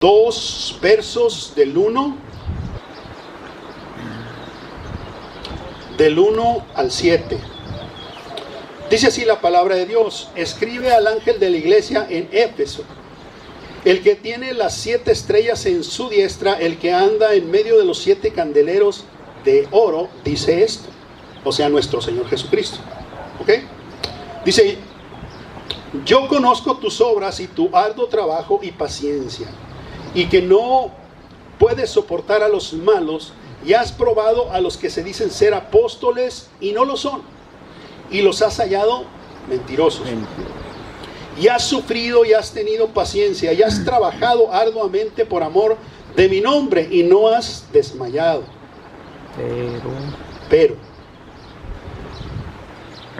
2 versos del 1 al 7. Dice así la palabra de Dios: escribe al ángel de la iglesia en Éfeso, el que tiene las 7 estrellas en su diestra, el que anda en medio de los 7 candeleros de oro, dice esto, o sea, nuestro Señor Jesucristo. ¿Ok? Dice: yo conozco tus obras y tu arduo trabajo y paciencia, y que no puedes soportar a los malos, y has probado a los que se dicen ser apóstoles y no lo son, y los has hallado mentirosos. Y has sufrido y has tenido paciencia, y has trabajado arduamente por amor de mi nombre, y no has desmayado. Pero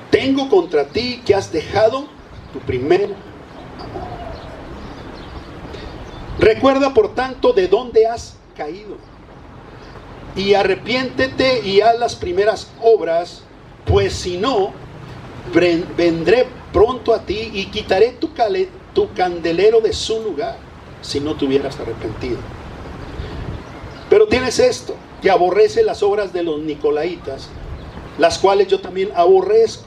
tengo contra ti que has dejado tu primer amor. Recuerda por tanto de dónde has caído, y arrepiéntete y haz las primeras obras, pues si no, vendré pronto a ti y quitaré tu candelero de su lugar, si no te hubieras arrepentido. Pero tienes esto, que aborrece las obras de los nicolaitas, las cuales yo también aborrezco.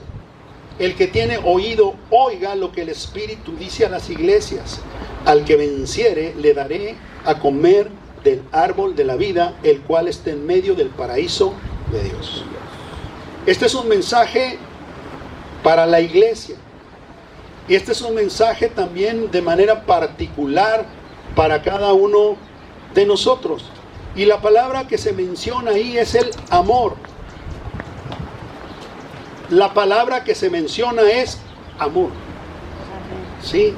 El que tiene oído, oiga lo que el Espíritu dice a las iglesias. Al que venciere, le daré a comer del árbol de la vida, el cual está en medio del paraíso de Dios. Este es un mensaje para la iglesia. Y este es un mensaje también de manera particular para cada uno de nosotros. Y la palabra que se menciona ahí es el amor. La palabra que se menciona es amor. ¿Sí?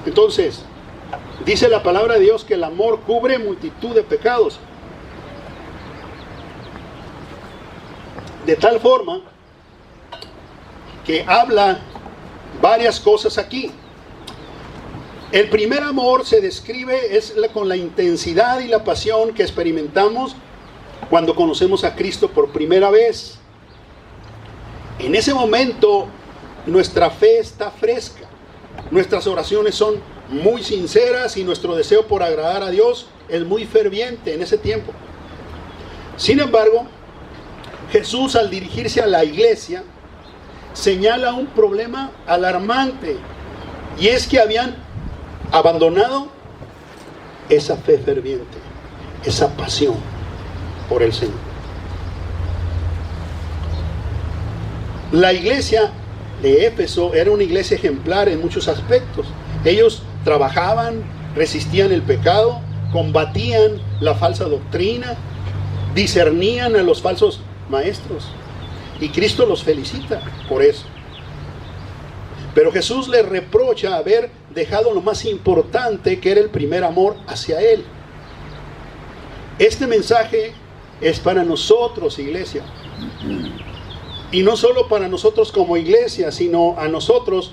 Entonces, dice la palabra de Dios que el amor cubre multitud de pecados. De tal forma que habla varias cosas aquí. El primer amor se describe con la intensidad y la pasión que experimentamos cuando conocemos a Cristo por primera vez. En ese momento nuestra fe está fresca, nuestras oraciones son muy sinceras y nuestro deseo por agradar a Dios es muy ferviente en ese tiempo. Sin embargo, Jesús, al dirigirse a la iglesia, señala un problema alarmante, y es que habían abandonado esa fe ferviente, esa pasión por el Señor. La iglesia de Éfeso era una iglesia ejemplar en muchos aspectos. Ellos trabajaban, resistían el pecado, combatían la falsa doctrina, discernían a los falsos maestros, y Cristo los felicita por eso. Pero Jesús les reprocha haber dejado lo más importante, que era el primer amor hacia Él. Este mensaje es para nosotros, iglesia, y no solo para nosotros como iglesia, sino a nosotros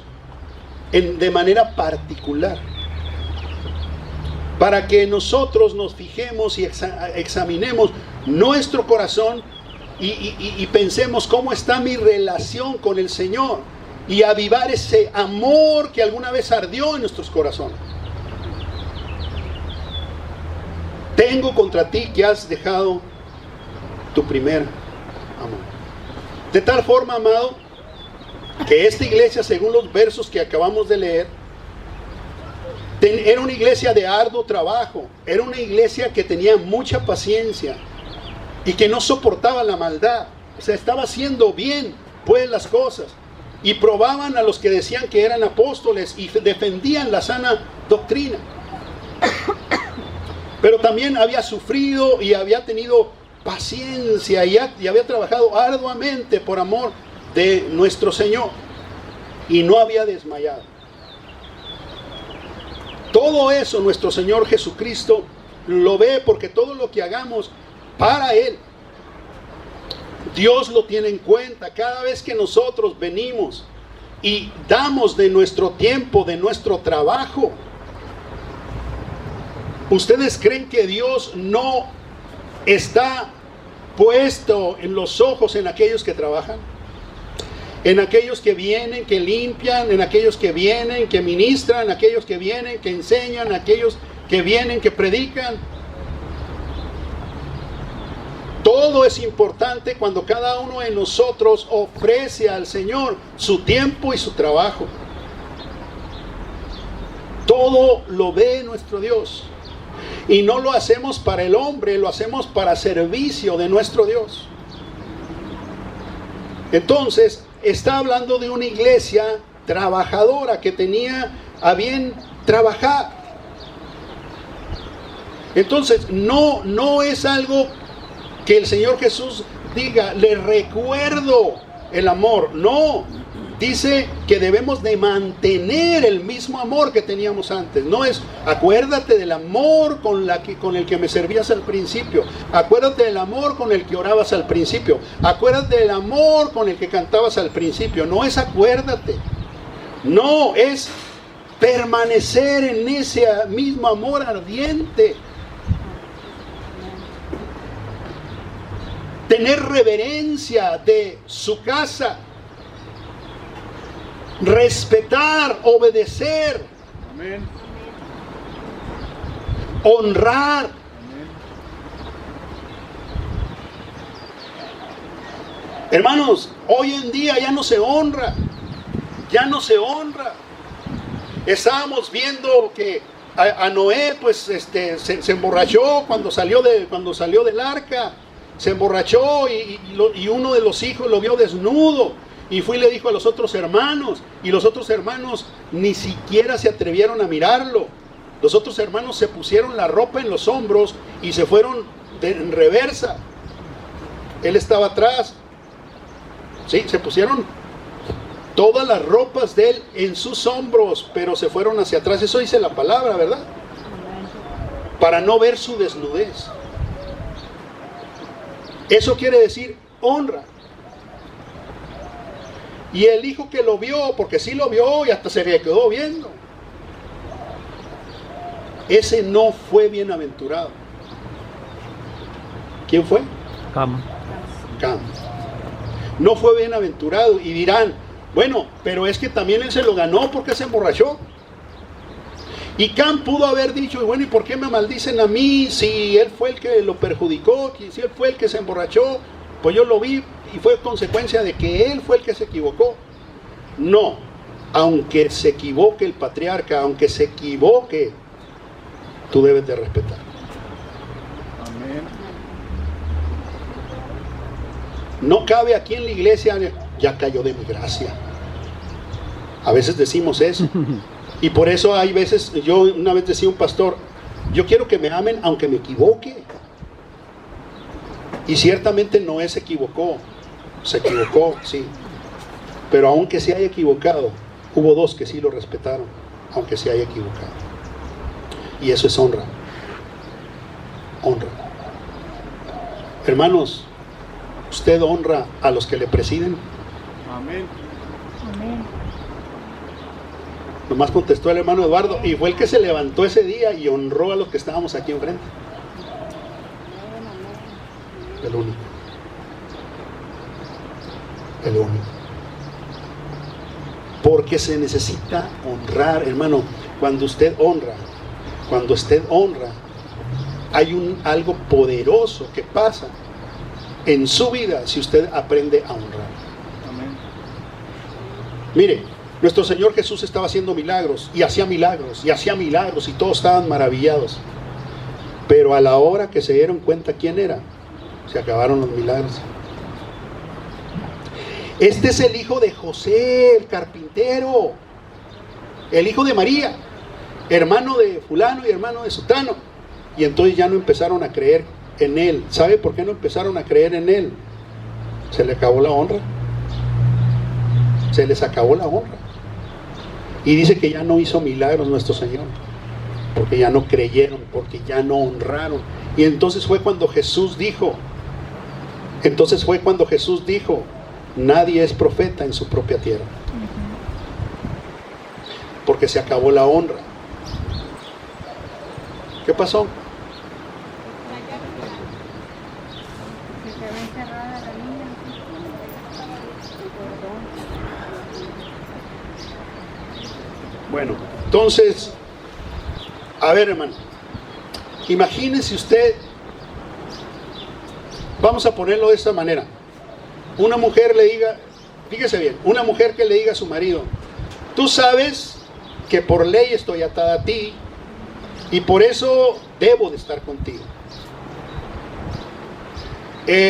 de manera particular, para que nosotros nos fijemos y examinemos nuestro corazón y pensemos cómo está mi relación con el Señor, y avivar ese amor que alguna vez ardió en nuestros corazones. Tengo contra ti que has dejado tu primer amor. De tal forma, amado, que esta iglesia, según los versos que acabamos de leer, era una iglesia de arduo trabajo, era una iglesia que tenía mucha paciencia y que no soportaba la maldad. O sea, estaba haciendo bien pues las cosas, y probaban a los que decían que eran apóstoles y defendían la sana doctrina. Pero también había sufrido y había tenido paciencia y había trabajado arduamente por amor de nuestro Señor, y no había desmayado. Todo eso nuestro Señor Jesucristo lo ve, porque todo lo que hagamos para Él, Dios lo tiene en cuenta. Cada vez que nosotros venimos y damos de nuestro tiempo, de nuestro trabajo, ¿ustedes creen que Dios no está puesto en los ojos en aquellos que trabajan? En aquellos que vienen, que limpian, en aquellos que vienen, que ministran, en aquellos que vienen, que enseñan, aquellos que vienen, que predican. Todo es importante cuando cada uno de nosotros ofrece al Señor su tiempo y su trabajo. Todo lo ve nuestro Dios. Y no lo hacemos para el hombre, lo hacemos para servicio de nuestro Dios. Entonces, está hablando de una iglesia trabajadora que tenía a bien trabajar. Entonces, no es algo que el Señor Jesús diga, le recuerdo el amor. No, dice que debemos de mantener el mismo amor que teníamos antes. No es, acuérdate del amor con el que me servías al principio. Acuérdate del amor con el que orabas al principio. Acuérdate del amor con el que cantabas al principio. No es acuérdate. No, es permanecer en ese mismo amor ardiente. Tener reverencia de su casa. Respetar, obedecer. Amén. Honrar. Amén. Hermanos, hoy en día ya no se honra. Ya no se honra. Estábamos viendo que a Noé pues se emborrachó cuando salió del arca. Se emborrachó y uno de los hijos lo vio desnudo. Y fue y le dijo a los otros hermanos. Y los otros hermanos ni siquiera se atrevieron a mirarlo. Los otros hermanos se pusieron la ropa en los hombros y se fueron en reversa. Él estaba atrás. Sí, se pusieron todas las ropas de él en sus hombros, pero se fueron hacia atrás. Eso dice la palabra, ¿verdad? Para no ver su desnudez. Eso quiere decir honra. Y el hijo que lo vio, porque sí lo vio y hasta se le quedó viendo, ese no fue bienaventurado. ¿Quién fue? Cam. No fue bienaventurado. Y dirán, bueno, pero es que también él se lo ganó porque se emborrachó. Y Cam pudo haber dicho, bueno, ¿y por qué me maldicen a mí si él fue el que lo perjudicó, si él fue el que se emborrachó? Pues yo lo vi y fue consecuencia de que él fue el que se equivocó. No, aunque se equivoque el patriarca, aunque se equivoque, tú debes de respetar. Amén. No cabe aquí en la iglesia, ya cayó de mi gracia. A veces decimos eso. Y por eso hay veces, yo una vez decía a un pastor, yo quiero que me amen aunque me equivoque. Y ciertamente Noé se equivocó, sí. Pero aunque se haya equivocado, hubo dos que sí lo respetaron, aunque se haya equivocado. Y eso es honra. Honra. Hermanos, ¿usted honra a los que le presiden? Amén. Amén. Nomás contestó el hermano Eduardo, y fue el que se levantó ese día y honró a los que estábamos aquí enfrente. El único. El único. Porque se necesita honrar, hermano. Cuando usted honra, hay algo poderoso que pasa en su vida si usted aprende a honrar. Amén. Mire, nuestro Señor Jesús estaba haciendo milagros y hacía milagros y todos estaban maravillados. Pero a la hora que se dieron cuenta quién era, se acabaron los milagros. Este es el hijo de José, el carpintero, el hijo de María, hermano de fulano y hermano de sutano. Y entonces ya no empezaron a creer en él. ¿Sabe por qué no empezaron a creer en él? Se le acabó la honra. Se les acabó la honra. Y dice que ya no hizo milagros nuestro Señor, porque ya no creyeron, porque ya no honraron. Y entonces fue cuando Jesús dijo, nadie es profeta en su propia tierra. Porque se acabó la honra. ¿Qué pasó? Bueno, entonces, a ver, hermano, Imagínese usted, vamos a ponerlo de esta manera. Una mujer le diga, fíjese bien, una mujer que le diga a su marido: tú sabes que por ley estoy atada a ti y por eso debo de estar contigo.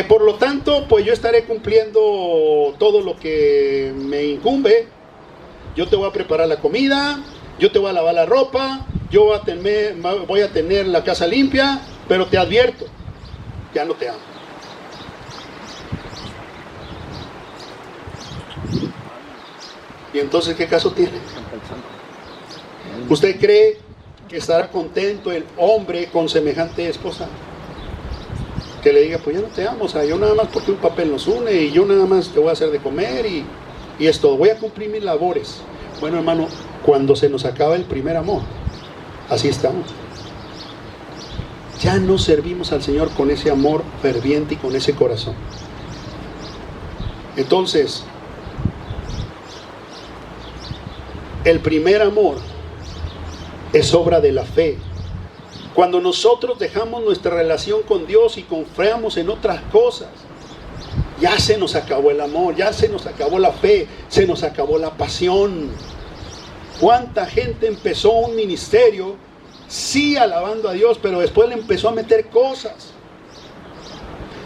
Por lo tanto, pues yo estaré cumpliendo todo lo que me incumbe. Yo te voy a preparar la comida, yo te voy a lavar la ropa, yo voy a tener la casa limpia, pero te advierto, ya no te amo. ¿Y entonces qué caso tiene? ¿Usted cree que estará contento el hombre con semejante esposa? Que le diga, pues yo no te amo, o sea, yo nada más porque un papel nos une y yo nada más te voy a hacer de comer y es todo, voy a cumplir mis labores. Bueno, hermano, cuando se nos acaba el primer amor, así estamos. Ya no servimos al Señor con ese amor ferviente y con ese corazón. Entonces, el primer amor es obra de la fe. Cuando nosotros dejamos nuestra relación con Dios y confiamos en otras cosas, ya se nos acabó el amor, ya se nos acabó la fe, se nos acabó la pasión. ¿Cuánta gente empezó un ministerio, sí alabando a Dios, pero después le empezó a meter cosas?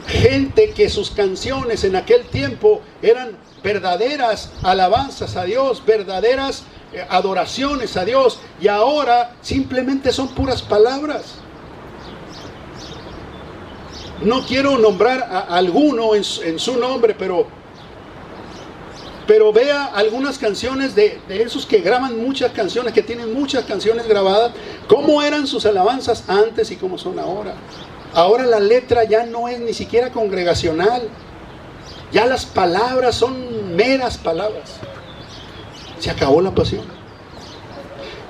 Gente que sus canciones en aquel tiempo eran verdaderas alabanzas a Dios, verdaderas adoraciones a Dios, y ahora simplemente son puras palabras. No quiero nombrar a alguno en su nombre, pero vea algunas canciones de esos que graban muchas canciones, que tienen muchas canciones grabadas, cómo eran sus alabanzas antes y cómo son ahora. Ahora la letra ya no es ni siquiera congregacional, ya las palabras son meras palabras. Se acabó la pasión,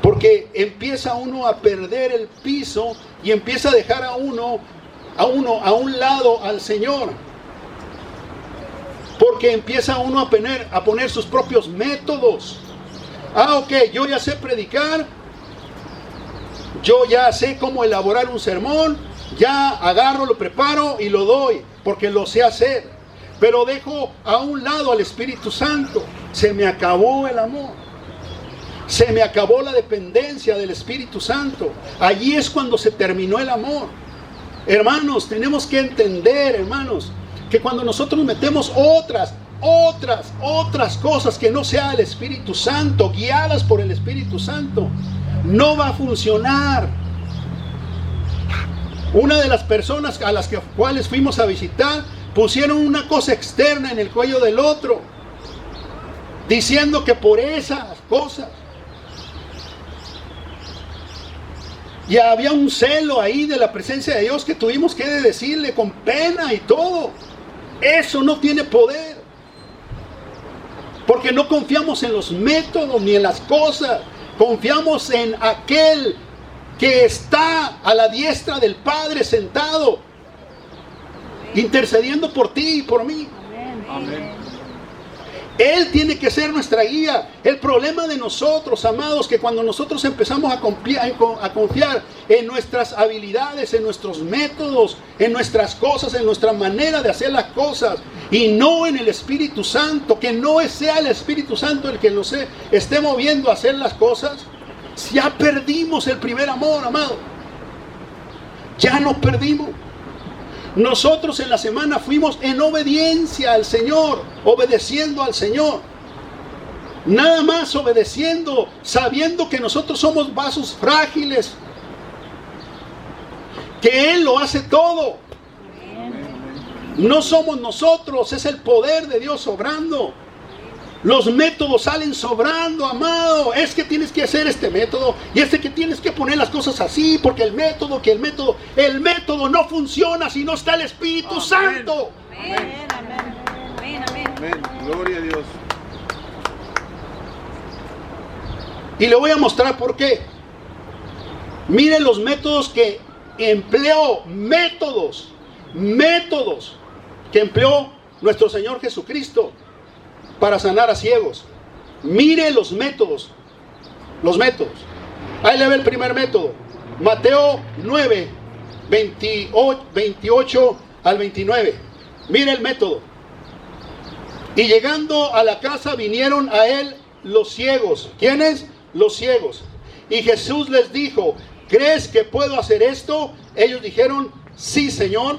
porque empieza uno a perder el piso y empieza a dejar a un lado al Señor, porque empieza uno a poner sus propios métodos. Ok, yo ya sé predicar, yo ya sé cómo elaborar un sermón, ya agarro, lo preparo y lo doy, porque lo sé hacer, pero dejo a un lado al Espíritu Santo. Se me acabó el amor, se me acabó la dependencia del Espíritu Santo. Allí es cuando se terminó el amor. Hermanos, tenemos que entender, hermanos, que cuando nosotros metemos otras cosas que no sea el Espíritu Santo, guiadas por el Espíritu Santo, no va a funcionar. Una de las personas a las cuales fuimos a visitar pusieron una cosa externa en el cuello del otro, diciendo que por esas cosas. Y había un celo ahí de la presencia de Dios que tuvimos que decirle con pena y todo. Eso no tiene poder, porque no confiamos en los métodos ni en las cosas. Confiamos en aquel que está a la diestra del Padre sentado, intercediendo por ti y por mí. Amén. Él tiene que ser nuestra guía. El problema de nosotros, amados, que cuando nosotros empezamos a confiar en nuestras habilidades, en nuestros métodos, en nuestras cosas, en nuestra manera de hacer las cosas, y no en el Espíritu Santo, que no sea el Espíritu Santo el que nos esté moviendo a hacer las cosas, ya perdimos el primer amor, amado. Ya nos perdimos. Nosotros en la semana fuimos en obediencia al Señor, obedeciendo al Señor. Nada más obedeciendo, sabiendo que nosotros somos vasos frágiles, que Él lo hace todo. No somos nosotros, es el poder de Dios obrando. Los métodos salen sobrando, amado. Es que tienes que hacer este método y que tienes que poner las cosas así, porque el método no funciona si no está el Espíritu Amén. Santo. Amén. Amén. Amén. Amén. Gloria a Dios. Y le voy a mostrar por qué. Miren los métodos que empleó, métodos que empleó nuestro Señor Jesucristo para sanar a ciegos. Mire los métodos. Ahí le ve el primer método. Mateo 9, 28 al 29. Mira el método. Y llegando a la casa vinieron a él los ciegos. ¿Quiénes? Los ciegos. Y Jesús les dijo, ¿crees que puedo hacer esto? Ellos dijeron, sí, Señor.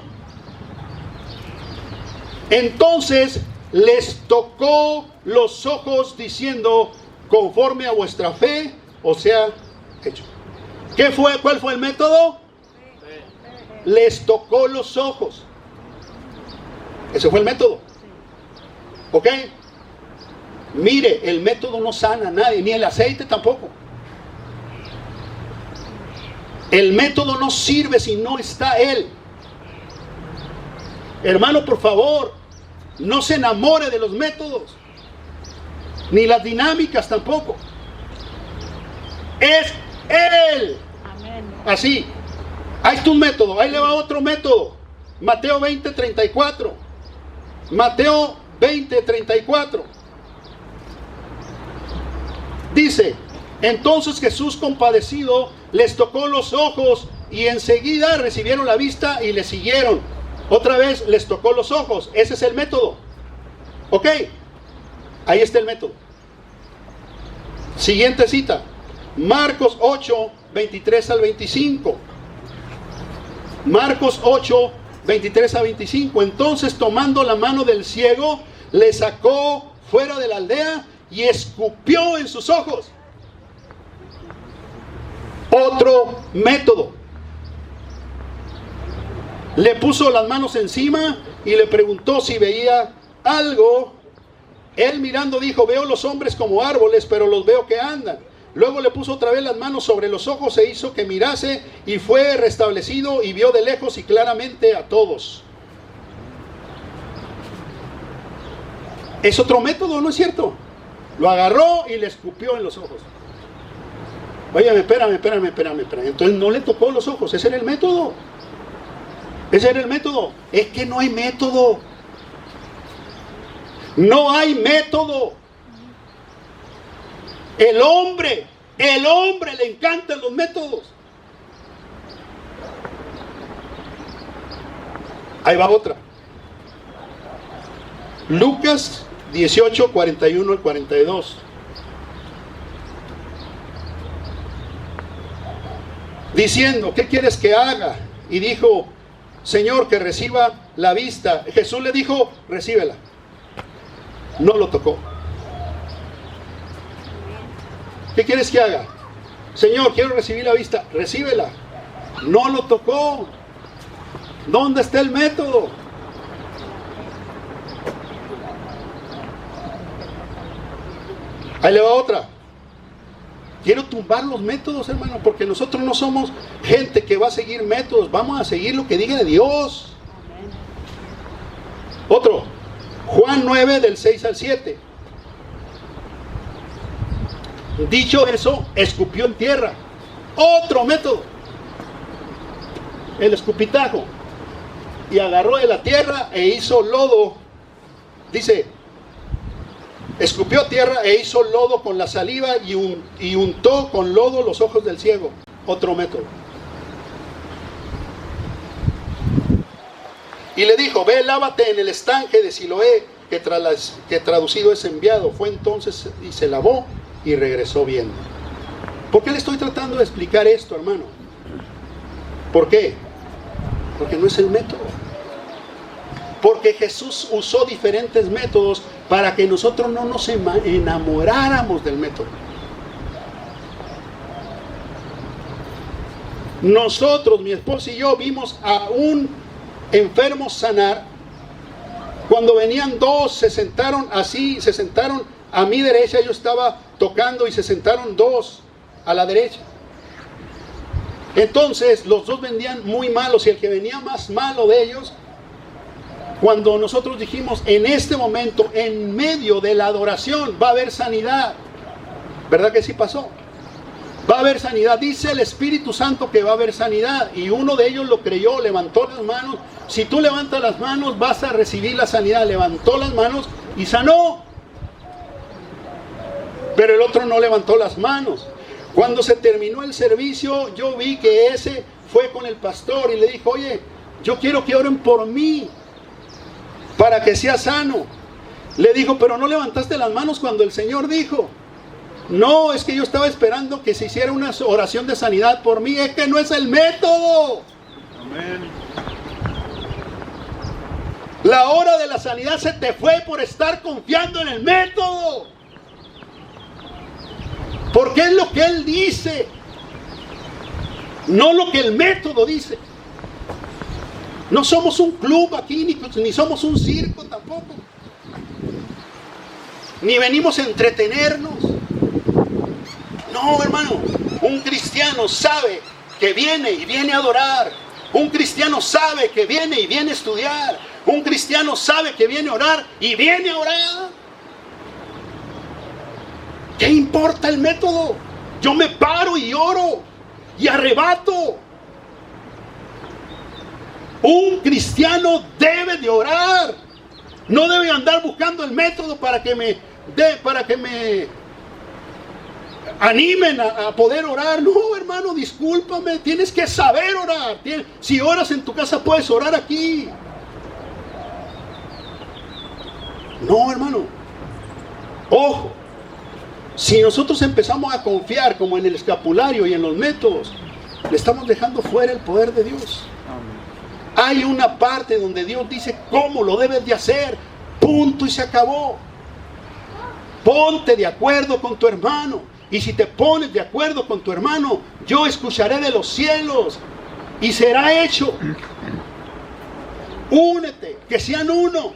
Entonces les tocó los ojos diciendo, conforme a vuestra fe, o sea, hecho. ¿Qué fue? ¿Cuál fue el método? Les tocó los ojos. Ese fue el método. ¿Ok? Mire, el método no sana a nadie, ni el aceite tampoco. El método no sirve si no está él. Hermano, por favor, no se enamore de los métodos, ni las dinámicas tampoco. Es él. Amén. Así. Ahí está un método, ahí le va otro método. Mateo 20:34. Mateo 20:34. Dice, entonces Jesús compadecido les tocó los ojos y enseguida recibieron la vista y le siguieron. Otra vez les tocó los ojos. Ese es el método. ¿Ok? Ahí está el método. Siguiente cita. Marcos 8, 23 al 25. Marcos 8, 23 a 25. Entonces, tomando la mano del ciego, le sacó fuera de la aldea y escupió en sus ojos. Otro método. Le puso las manos encima y le preguntó si veía algo. Él mirando dijo, veo los hombres como árboles, pero los veo que andan. Luego le puso otra vez las manos sobre los ojos e hizo que mirase y fue restablecido y vio de lejos y claramente a todos. Es otro método, ¿no es cierto? Lo agarró y le escupió en los ojos. Oye, espérame. Entonces no le tocó los ojos, ese era el método. Ese era el método. Es que no hay método. No hay método. El hombre le encantan los métodos. Ahí va otra. Lucas 18, 41 al 42. Diciendo, ¿qué quieres que haga? Y dijo, Señor, que reciba la vista. Jesús le dijo, recíbela. No lo tocó. ¿Qué quieres que haga? Señor, quiero recibir la vista. Recíbela. No lo tocó. ¿Dónde está el método? Ahí le va otra. Quiero tumbar los métodos, hermano, porque nosotros no somos gente que va a seguir métodos. Vamos a seguir lo que diga de Dios. Otro. Juan 9, del 6 al 7. Dicho eso, escupió en tierra. Otro método. El escupitajo. Y agarró de la tierra e hizo lodo. Dice, escupió tierra e hizo lodo con la saliva y untó con lodo los ojos del ciego. Otro método. Y le dijo, ve, lávate en el estanque de Siloé, que traducido es enviado. Fue entonces y se lavó y regresó viendo. ¿Por qué le estoy tratando de explicar esto, hermano? ¿Por qué? Porque no es el método. Porque Jesús usó diferentes métodos para que nosotros no nos enamoráramos del método. Nosotros, mi esposa y yo, vimos a un enfermo sanar. Cuando venían dos, se sentaron así, se sentaron a mi derecha, yo estaba tocando y se sentaron dos a la derecha. Entonces los dos venían muy malos y el que venía más malo de ellos, cuando nosotros dijimos, en este momento, en medio de la adoración, va a haber sanidad. ¿Verdad que sí pasó? Va a haber sanidad. Dice el Espíritu Santo que va a haber sanidad. Y uno de ellos lo creyó, levantó las manos. Si tú levantas las manos, vas a recibir la sanidad. Levantó las manos y sanó. Pero el otro no levantó las manos. Cuando se terminó el servicio, yo vi que ese fue con el pastor y le dijo, oye, yo quiero que oren por mí para que sea sano. Le dijo, pero no levantaste las manos cuando el Señor dijo. No, es que yo estaba esperando que se hiciera una oración de sanidad por mí. Es que no es el método. Amén. La hora de la sanidad se te fue por estar confiando en el método. Porque es lo que Él dice, no lo que el método dice. No somos un club aquí, ni somos un circo tampoco. Ni venimos a entretenernos. No, hermano, un cristiano sabe que viene y viene a adorar. Un cristiano sabe que viene y viene a estudiar. Un cristiano sabe que viene a orar y viene a orar. ¿Qué importa el método? Yo me paro y oro y arrebato. Un cristiano debe de orar. No debe andar buscando el método para que me animen a poder orar. No, hermano, discúlpame, tienes que saber orar. Si oras en tu casa, puedes orar aquí. No, hermano. Ojo, si nosotros empezamos a confiar como en el escapulario y en los métodos, le estamos dejando fuera el poder de Dios. Hay una parte donde Dios dice cómo lo debes de hacer, punto y se acabó. Ponte de acuerdo con tu hermano, y si te pones de acuerdo con tu hermano, yo escucharé de los cielos y será hecho. Únete, que sean uno.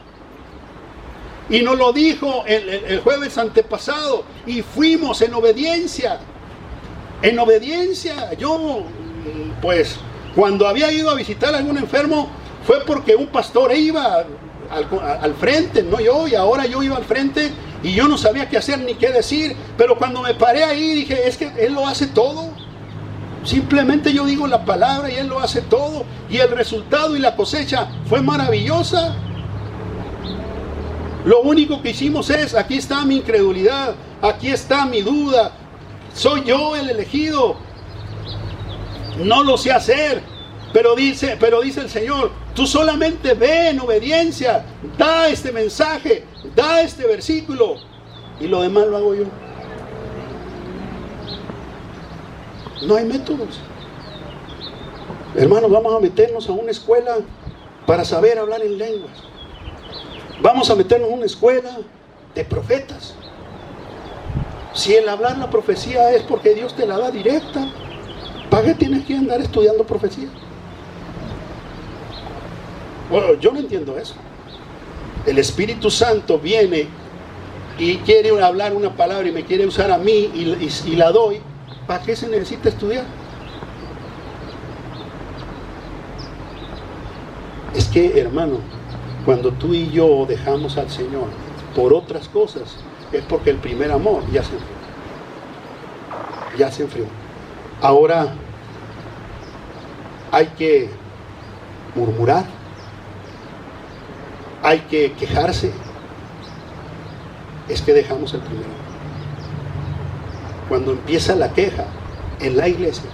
Y nos lo dijo el jueves antepasado, y fuimos en obediencia. En obediencia. Yo, pues, cuando había ido a visitar a algún enfermo, fue porque un pastor iba al frente, no yo, y ahora yo iba al frente y yo no sabía qué hacer ni qué decir. Pero cuando me paré ahí dije, es que Él lo hace todo. Simplemente yo digo la palabra y Él lo hace todo. Y el resultado y la cosecha fue maravillosa. Lo único que hicimos es, aquí está mi incredulidad, aquí está mi duda, soy yo el elegido, no lo sé hacer, pero dice el Señor, tú solamente ve en obediencia, da este mensaje, da este versículo, y lo demás lo hago yo. No hay métodos. Hermanos, vamos a meternos a una escuela para saber hablar en lenguas. Vamos a meternos en una escuela de profetas. Si el hablar la profecía es porque Dios te la da directa, ¿para qué tienes que andar estudiando profecía? Bueno, yo no entiendo eso. El Espíritu Santo viene y quiere hablar una palabra y me quiere usar a mí y la doy. ¿Para qué se necesita estudiar? Es que, hermano, cuando tú y yo dejamos al Señor por otras cosas, es porque el primer amor ya se enfrió. Ya se enfrió. Ahora hay que murmurar, hay que quejarse. Es que dejamos el primer amor. Cuando empieza la queja en la iglesia,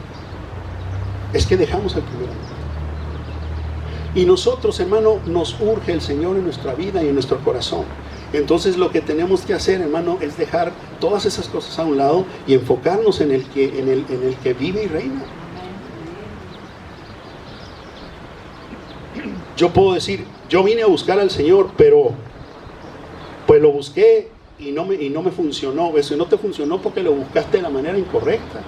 es que dejamos el primer amor. Y nosotros, hermano, nos urge el Señor en nuestra vida y en nuestro corazón. Entonces lo que tenemos que hacer, hermano, es dejar todas esas cosas a un lado y enfocarnos en el que vive y reina. Yo puedo decir, yo vine a buscar al Señor, pero pues lo busqué y no me funcionó. Eso no te funcionó porque lo buscaste de la manera incorrecta.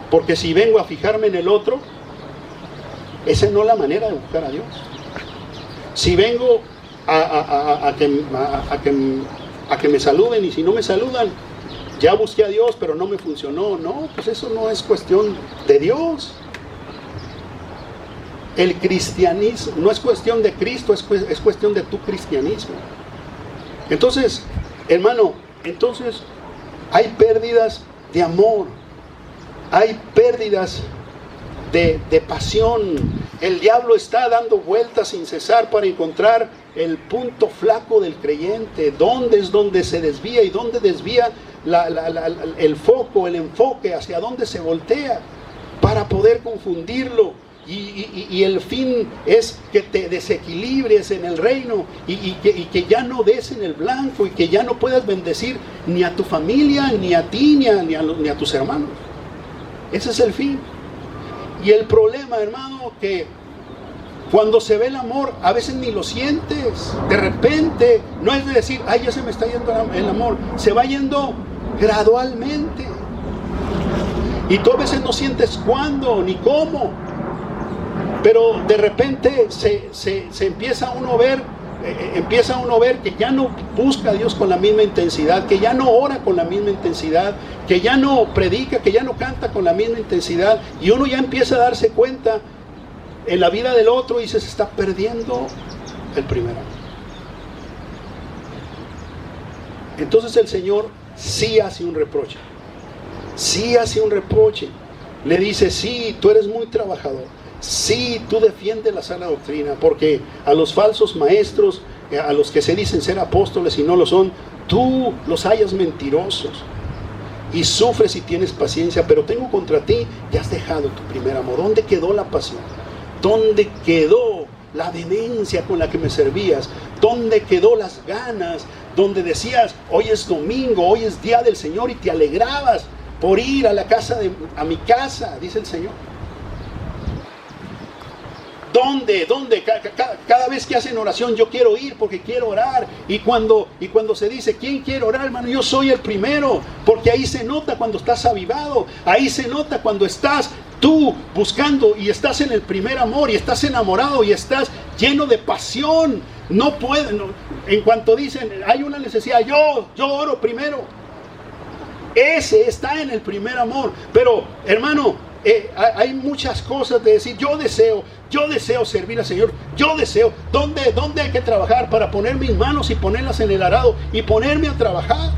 Porque si vengo a fijarme en el otro, esa no es la manera de buscar a Dios. Si vengo a que me saluden, y si no me saludan, ya busqué a Dios pero no me funcionó. No, pues eso no es cuestión de Dios. El cristianismo no es cuestión de Cristo, es cuestión de tu cristianismo. Entonces, hermano, hay pérdidas de amor. Hay pérdidas de pasión. El diablo está dando vueltas sin cesar para encontrar el punto flaco del creyente. ¿Dónde es donde se desvía? ¿Y dónde desvía el foco, el enfoque, hacia dónde se voltea para poder confundirlo. Y el fin es que te desequilibres en el reino y que ya no des en el blanco y que ya no puedas bendecir ni a tu familia, ni a ti, ni a tus hermanos. Ese es el fin. Y el problema, hermano, que cuando se ve el amor, a veces ni lo sientes. De repente, no es de decir, ay, ya se me está yendo el amor. Se va yendo gradualmente. Y tú a veces no sientes cuándo, ni cómo. Pero de repente se empieza uno a ver, que ya no busca a Dios con la misma intensidad, que ya no ora con la misma intensidad, que ya no predica, que ya no canta con la misma intensidad, y uno ya empieza a darse cuenta en la vida del otro y se está perdiendo el primero. Entonces el Señor sí hace un reproche, le dice, sí, tú eres muy trabajador, sí, tú defiendes la sana doctrina, porque a los falsos maestros, a los que se dicen ser apóstoles y no lo son, tú los hallas mentirosos y sufres y tienes paciencia, pero tengo contra ti que has dejado tu primer amor. ¿Dónde quedó la pasión? ¿Dónde quedó la vehemencia con la que me servías? ¿Dónde quedó las ganas? Donde decías, hoy es domingo, hoy es día del Señor, y te alegrabas por ir a mi casa, dice el Señor. ¿Dónde? Cada vez que hacen oración, yo quiero ir porque quiero orar. Y cuando se dice, ¿quién quiere orar, hermano? Yo soy el primero, porque ahí se nota cuando estás avivado, ahí se nota cuando estás tú buscando y estás en el primer amor, y estás enamorado y estás lleno de pasión. No puede, no, en cuanto dicen, hay una necesidad, yo oro primero. Ese está en el primer amor. Pero, hermano, hay muchas cosas de decir, yo deseo servir al Señor, yo deseo, ¿dónde hay que trabajar para poner mis manos y ponerlas en el arado y ponerme a trabajar?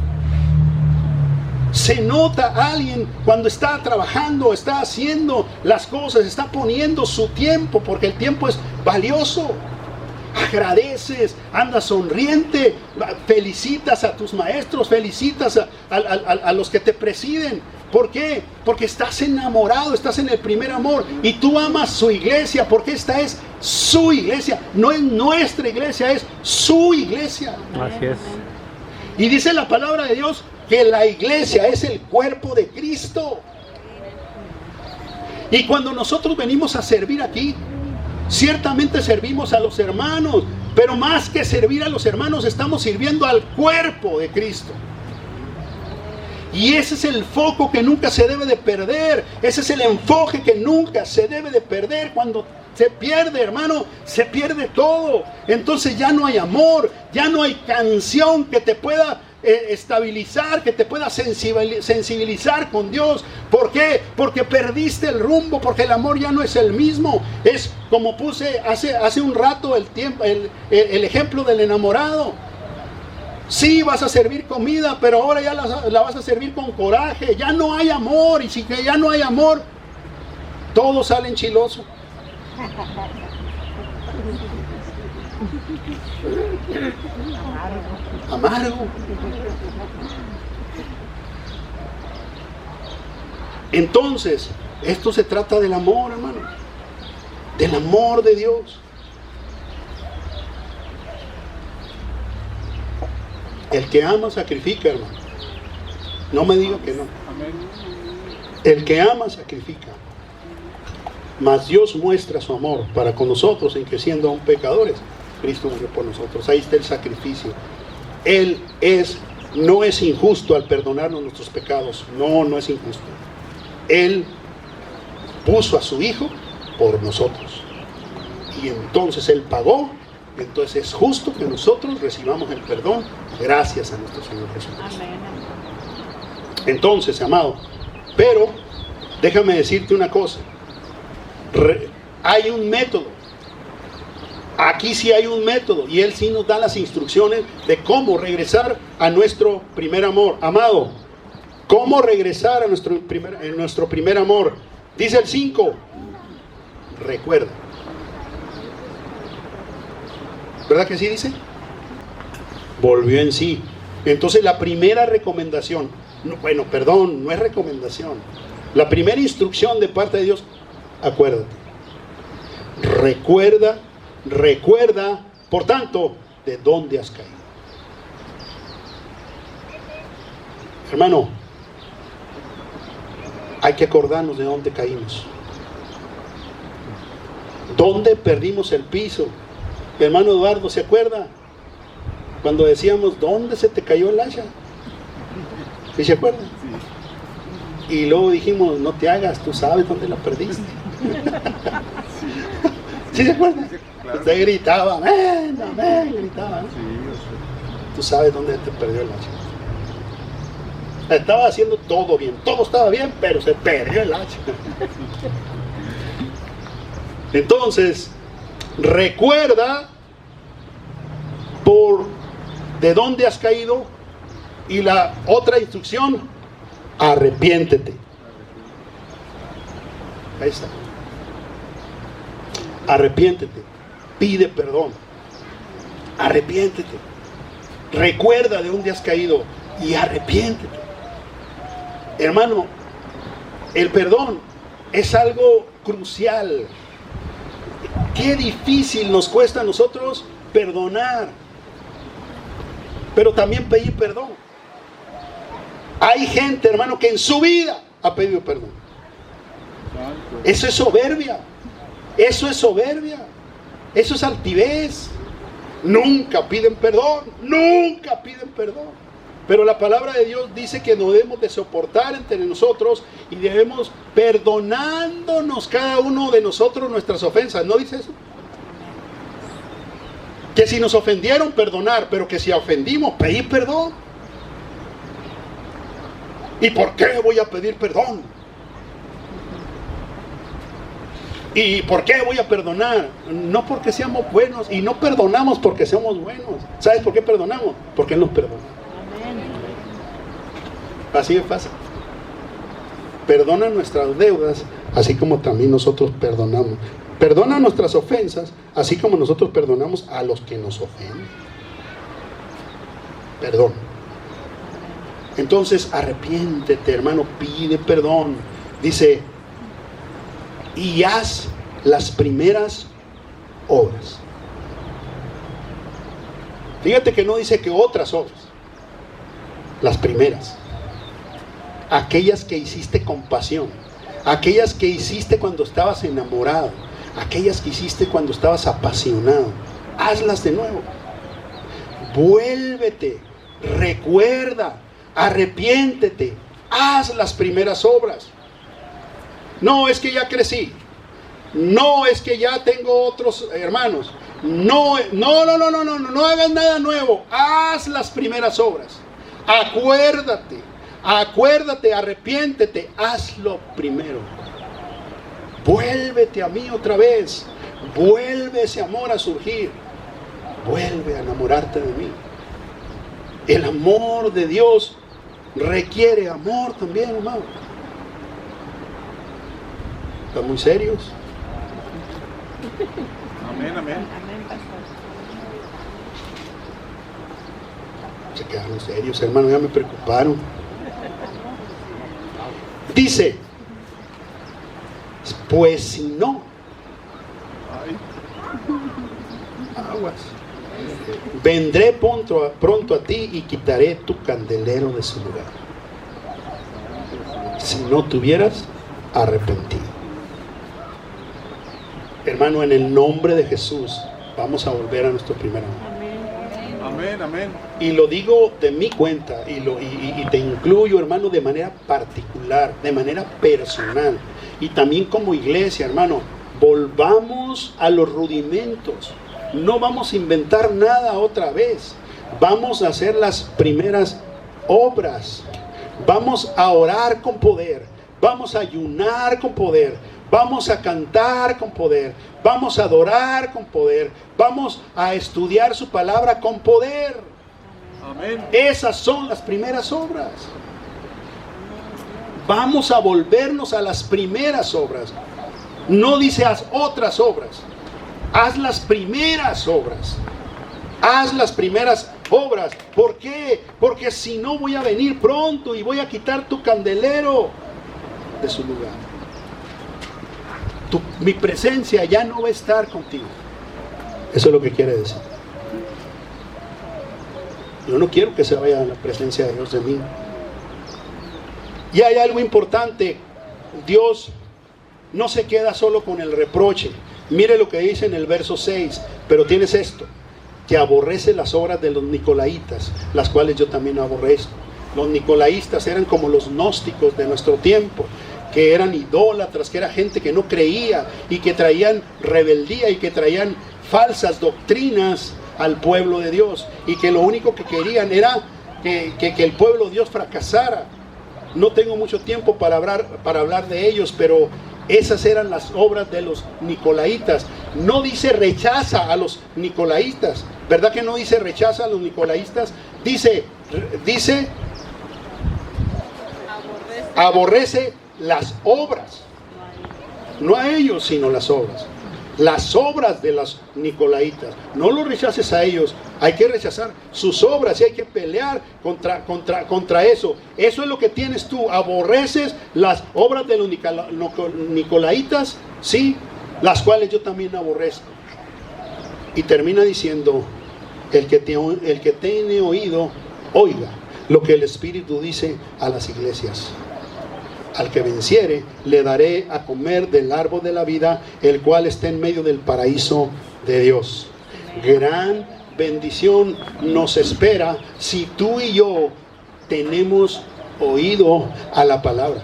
Se nota a alguien cuando está trabajando, está haciendo las cosas, está poniendo su tiempo, porque el tiempo es valioso. Agradeces, andas sonriente, felicitas a tus maestros, felicitas a los que te presiden. ¿Por qué? Porque estás enamorado, estás en el primer amor y tú amas su iglesia, porque esta es su iglesia, no es nuestra iglesia, es su iglesia. Así es. Y dice la palabra de Dios que la iglesia es el cuerpo de Cristo. Y cuando nosotros venimos a servir aquí, ciertamente servimos a los hermanos, pero más que servir a los hermanos, estamos sirviendo al cuerpo de Cristo. Y ese es el foco que nunca se debe de perder. Ese es el enfoque que nunca se debe de perder. Cuando se pierde, hermano, se pierde todo. Entonces ya no hay amor, ya no hay canción que te pueda estabilizar, que te pueda sensibilizar con Dios. ¿Por qué? Porque perdiste el rumbo, porque el amor ya no es el mismo. Es como puse hace un rato el ejemplo del enamorado. Sí, vas a servir comida, pero ahora ya la vas a servir con coraje. Ya no hay amor, y si que ya no hay amor, todo sale enchiloso. Amargo. Entonces, esto se trata del amor, hermano. Del amor de Dios. El que ama sacrifica, hermano. No me diga que no. El que ama sacrifica. Mas Dios muestra su amor para con nosotros en que, siendo aún pecadores, Cristo murió por nosotros. Ahí está el sacrificio. Él no es injusto al perdonarnos nuestros pecados. No es injusto. Él puso a su Hijo por nosotros. Y entonces Él pagó. Entonces es justo que nosotros recibamos el perdón gracias a nuestro Señor Jesucristo. Amén. Entonces, amado, pero déjame decirte una cosa. Hay un método. Aquí sí hay un método, y Él sí nos da las instrucciones de cómo regresar a nuestro primer amor. Amado, ¿cómo regresar a nuestro primer amor? Dice el 5. Recuerda. ¿Verdad que sí dice? Volvió en sí. Entonces la primera recomendación, No, bueno, perdón, no es recomendación. La primera instrucción de parte de Dios, acuérdate. Recuerda, por tanto, de dónde has caído. Hermano, hay que acordarnos de dónde caímos. ¿Dónde perdimos el piso? Mi hermano Eduardo, ¿se acuerda? Cuando decíamos, ¿dónde se te cayó el hacha? ¿Sí se acuerda? Sí. Y luego dijimos, no te hagas, tú sabes dónde la perdiste. ¿Sí se acuerda? Sí, claro. Usted gritaba, amén, amén, gritaba. ¿No? Sí, tú sabes dónde te perdió el hacha. Estaba haciendo todo bien, todo estaba bien, pero se perdió el hacha. Entonces, recuerda de dónde has caído, y la otra instrucción, arrepiéntete. Ahí está. Arrepiéntete, pide perdón, arrepiéntete, recuerda de dónde has caído y arrepiéntete. Hermano, el perdón es algo crucial. Qué difícil nos cuesta a nosotros perdonar, pero también pedir perdón. Hay gente, hermano, que en su vida ha pedido perdón. Eso es soberbia. Eso es soberbia. Eso es altivez. Nunca piden perdón. Nunca piden perdón. Pero la palabra de Dios dice que no debemos de soportar entre nosotros y debemos perdonándonos cada uno de nosotros nuestras ofensas. ¿No dice eso? Que si nos ofendieron, perdonar, pero que si ofendimos, pedir perdón. ¿Y por qué voy a pedir perdón? ¿Y por qué voy a perdonar? No porque seamos buenos, y no perdonamos porque seamos buenos. ¿Sabes por qué perdonamos? Porque Él nos perdona. Así de fácil. Perdona nuestras deudas, así como también nosotros perdonamos. Perdona nuestras ofensas, así como nosotros perdonamos a los que nos ofenden. Perdón. Entonces, arrepiéntete, hermano, pide perdón. Dice, y haz las primeras obras. Fíjate que no dice que otras obras. Las primeras. Aquellas que hiciste con pasión. Aquellas que hiciste cuando estabas enamorado. Aquellas que hiciste cuando estabas apasionado. Hazlas de nuevo. Vuélvete. Recuerda. Arrepiéntete. Haz las primeras obras. No es que ya crecí. No es que ya tengo otros hermanos. No hagas nada nuevo. Haz las primeras obras. Acuérdate, arrepiéntete, hazlo primero. Vuélvete a mí otra vez. Vuelve ese amor a surgir. Vuelve a enamorarte de mí. El amor de Dios requiere amor también, hermano. ¿Están muy serios? Amén, amén. Se quedaron serios, hermano, ya me preocuparon. Dice, pues si no, aguas, vendré pronto a ti y quitaré tu candelero de su lugar, si no te hubieras arrepentido. Hermano, en el nombre de Jesús, vamos a volver a nuestro primer amor. Amén, amén. Y lo digo de mi cuenta y te incluyo, hermano, de manera particular, de manera personal y también como iglesia, hermano. Volvamos a los rudimentos. No vamos a inventar nada otra vez. Vamos a hacer las primeras obras. Vamos a orar con poder. Vamos a ayunar con poder. Vamos a cantar con poder. Vamos a adorar con poder. Vamos a estudiar su palabra con poder. Amén. Esas son las primeras obras. Vamos a volvernos a las primeras obras. No dice haz otras obras. Haz las primeras obras. Haz las primeras obras. ¿Por qué? Porque si no voy a venir pronto y voy a quitar tu candelero de su lugar. Mi presencia ya no va a estar contigo. Eso es lo que quiere decir. Yo no quiero que se vaya la presencia de Dios de mí. Y hay algo importante. Dios no se queda solo con el reproche. Mire lo que dice en el verso 6. Pero tienes esto, que aborrece las obras de los nicolaitas, las cuales yo también aborrezco. Los nicolaitas eran como los gnósticos de nuestro tiempo, que eran idólatras, que era gente que no creía y que traían rebeldía y que traían falsas doctrinas al pueblo de Dios, y que lo único que querían era que el pueblo de Dios fracasara. No tengo mucho tiempo para hablar de ellos, pero esas eran las obras de los nicolaitas. No dice rechaza a los nicolaitas, ¿verdad que no dice rechaza a los nicolaitas? Dice aborrece las obras, no a ellos, sino las obras. Las obras de los nicolaitas. No los rechaces a ellos, hay que rechazar sus obras y hay que pelear contra eso. Eso es lo que tienes tú. Aborreces las obras de los nicolaitas, sí, las cuales yo también aborrezco. Y termina diciendo, el que tiene oído, oiga lo que el Espíritu dice a las iglesias. Al que venciere, le daré a comer del árbol de la vida, el cual está en medio del paraíso de Dios. Gran bendición nos espera si tú y yo tenemos oído a la palabra.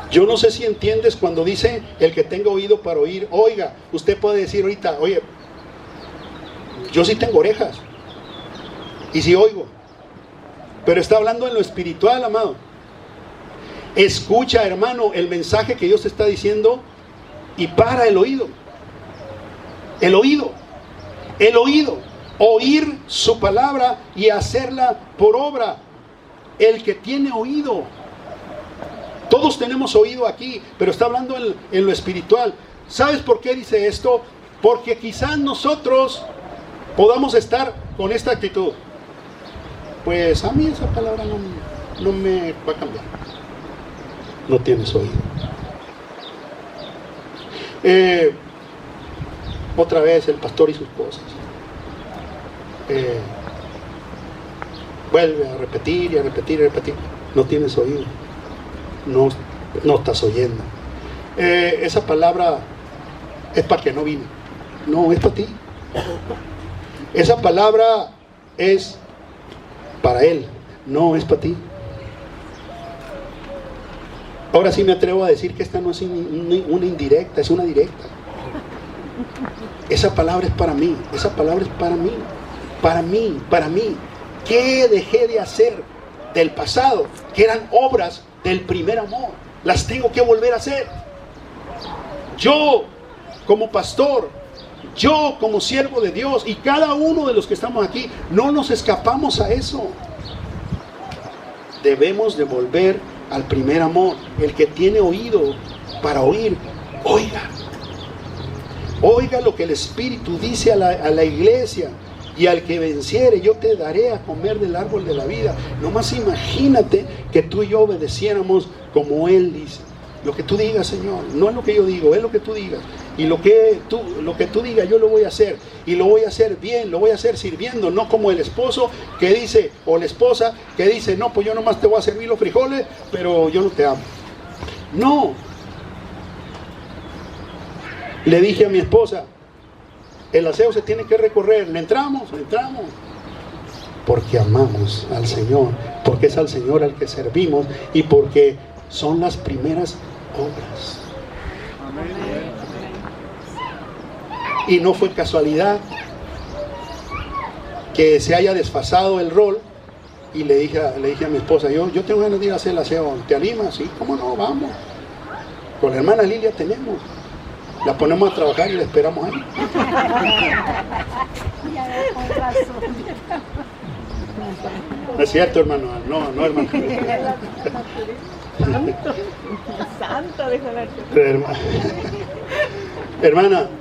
Yo no sé si entiendes cuando dice el que tenga oído para oír. Oiga, usted puede decir ahorita, oye, yo sí tengo orejas y sí oigo. Pero está hablando en lo espiritual, amado. Escucha, hermano, el mensaje que Dios te está diciendo y para el oído. El oído. El oído. Oír su palabra y hacerla por obra. El que tiene oído. Todos tenemos oído aquí, pero está hablando en lo espiritual. ¿Sabes por qué dice esto? Porque quizás nosotros podamos estar con esta actitud. Pues a mí esa palabra no me va a cambiar. No tienes oído. Otra vez el pastor y sus cosas. Vuelve a repetir y a repetir y a repetir. No tienes oído. No estás oyendo. Esa palabra es para que no vine. No, es para ti. Esa palabra es para él, no es para ti. Ahora sí me atrevo a decir que esta no es una indirecta, es una directa. Esa palabra es para mí, esa palabra es para mí, para mí, para mí. ¿Qué dejé de hacer del pasado? Que eran obras del primer amor. Las tengo que volver a hacer. Yo, como pastor, yo como siervo de Dios y cada uno de los que estamos aquí, no nos escapamos a eso. Debemos de volver al primer amor. El que tiene oído para oír, oiga. Oiga lo que el Espíritu dice a la iglesia. Y al que venciere, yo te daré a comer del árbol de la vida. Nomás imagínate que tú y yo obedeciéramos como Él dice. Lo que tú digas, Señor, no es lo que yo digo, es lo que tú digas. Y lo que tú digas, yo lo voy a hacer. Y lo voy a hacer bien, lo voy a hacer sirviendo. No como el esposo que dice, o la esposa que dice, no, pues yo nomás te voy a servir los frijoles, pero yo no te amo. No. Le dije a mi esposa, el aseo se tiene que recorrer. ¿Le entramos? Porque amamos al Señor, porque es al Señor al que servimos y porque son las primeras obras. Y no fue casualidad que se haya desfasado el rol. Y le dije a mi esposa, yo tengo ganas de ir a hacer el aseo, ¿te animas? Sí, ¿cómo no? Vamos. Con la hermana Lilia tenemos. La ponemos a trabajar y la esperamos ahí. No es cierto, hermano. No, hermano.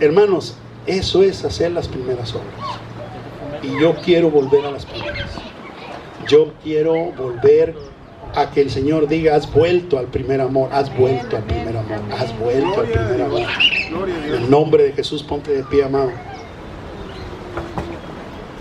Hermanos, eso es hacer las primeras obras. Y yo quiero volver a las primeras. Yo quiero volver a que el Señor diga, has vuelto al primer amor, has vuelto al primer amor, has vuelto al Gloria a primer amor. Dios. Gloria a En Dios. el nombre de Jesús, ponte de pie, amado.